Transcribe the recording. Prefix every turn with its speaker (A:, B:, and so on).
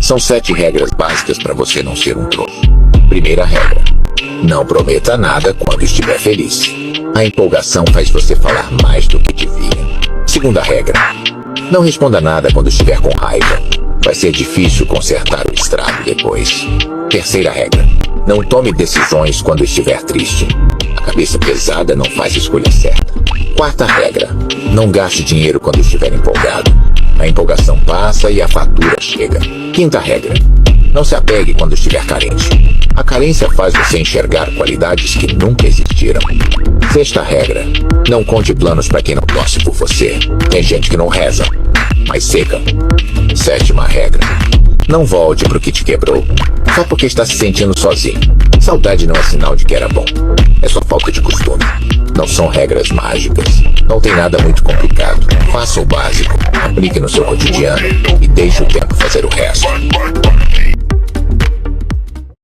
A: São 7 regras básicas para você não ser um trouxa. Primeira regra: não prometa nada quando estiver feliz. A empolgação faz você falar mais do que devia. Segunda regra: não responda nada quando estiver com raiva. Vai ser difícil consertar o estrago depois. Terceira regra: não tome decisões quando estiver triste. A cabeça pesada não faz a escolha certa. Quarta regra: não gaste dinheiro quando estiver empolgado. A empolgação passa e a fatura chega. Quinta regra: não se apegue quando estiver carente. A carência faz você enxergar qualidades que nunca existiram. Sexta regra: não conte planos para quem não torce por você. Tem gente que não reza, mas seca. Sétima regra: não volte pro que te quebrou, só porque está se sentindo sozinho. Saudade não é sinal de que era bom. É só falta de costume. Não são regras mágicas. Não tem nada muito complicado. Faça o básico, aplique no seu cotidiano e deixe o tempo fazer o resto.